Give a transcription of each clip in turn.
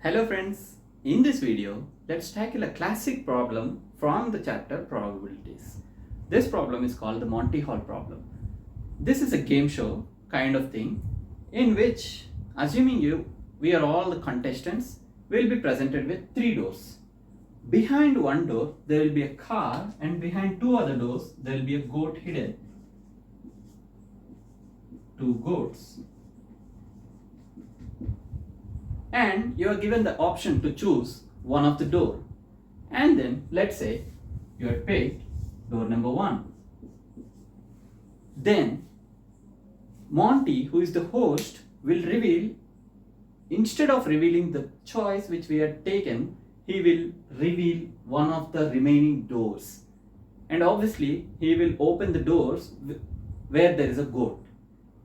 Hello friends, in this video, let's tackle a classic problem from the chapter Probabilities. This problem is called the Monty Hall Problem. This is a game show kind of thing in which, assuming we are all the contestants, will be presented with three doors. Behind one door, there will be a car, and behind two other doors, there will be a goat hidden. Two goats. And you are given the option to choose one of the door, and then let's say you have picked door number 1. Then Monty, who is the host, will reveal, instead of revealing the choice which we had taken, he will reveal one of the remaining doors, and obviously he will open the doors where there is a goat.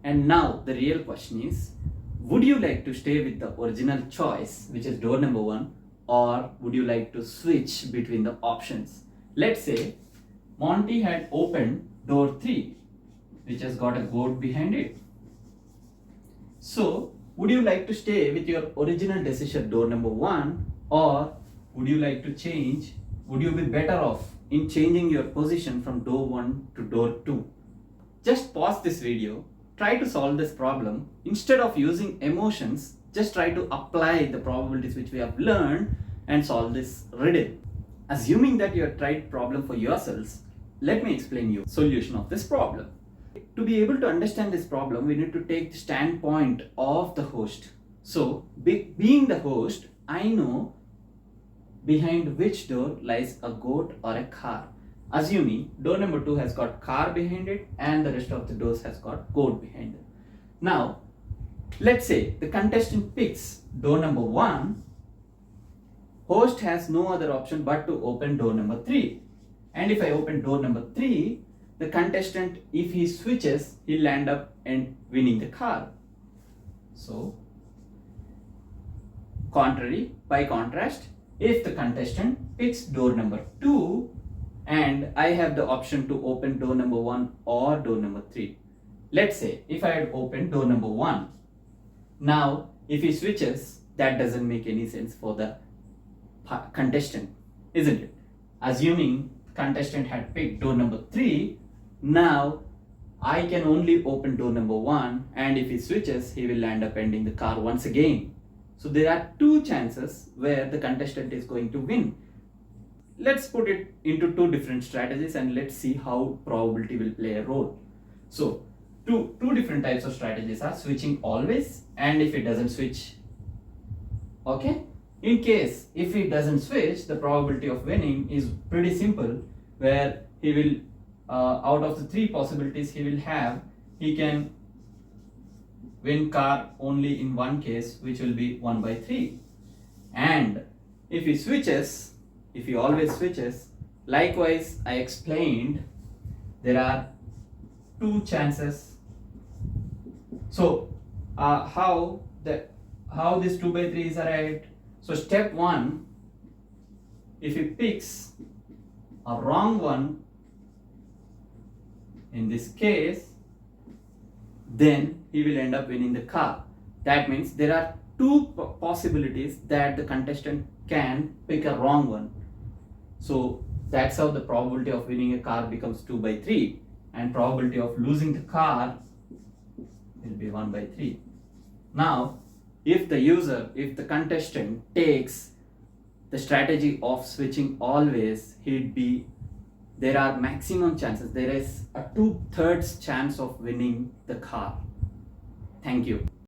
And now the real question is, would you like to stay with the original choice, which is door number 1, or would you like to switch between the options? Let's say Monty had opened door 3, which has got a goat behind it. So, would you like to stay with your original decision, door number 1, or would you like to change? Would you be better off in changing your position from door 1 to door 2? Just pause this video. Try to solve this problem. Instead of using emotions, just try to apply the probabilities which we have learned and solve this riddle. Assuming that you have tried problem for yourselves, let me explain you solution of this problem. To be able to understand this problem, we need to take the standpoint of the host. So, being the host, I know behind which door lies a goat or a car. Assuming door number 2 has got car behind it and the rest of the doors has got goat behind it. Now, let's say the contestant picks door number 1. Host has no other option but to open door number 3. And if I open door number 3, the contestant, if he switches, he'll end up and winning the car. So, by contrast, if the contestant picks door number 2, and I have the option to open door number 1 or door number 3. Let's say if I had opened door number 1. Now, if he switches, that doesn't make any sense for the contestant, isn't it? Assuming contestant had picked door number 3, now I can only open door number 1, and if he switches, he will end up ending the car once again. So there are two chances where the contestant is going to win. Let's put it into two different strategies and let's see how probability will play a role. So, two different types of strategies are switching always and if it doesn't switch. Okay? In case if it doesn't switch, the probability of winning is pretty simple, where he will, out of the 3 possibilities he will have, he can win car only in one case, which will be 1 by 3. And if he switches, if he always switches, likewise I explained there are 2 chances. So how this 2 by 3 is arrived? So step 1, if he picks a wrong one, in this case, then he will end up winning the car. That means there are 2 possibilities that the contestant can pick a wrong one. So that's how the probability of winning a car becomes 2 by 3, and probability of losing the car will be 1 by 3. Now, if the contestant takes the strategy of switching always, there are maximum chances, there is a 2/3 chance of winning the car. Thank you.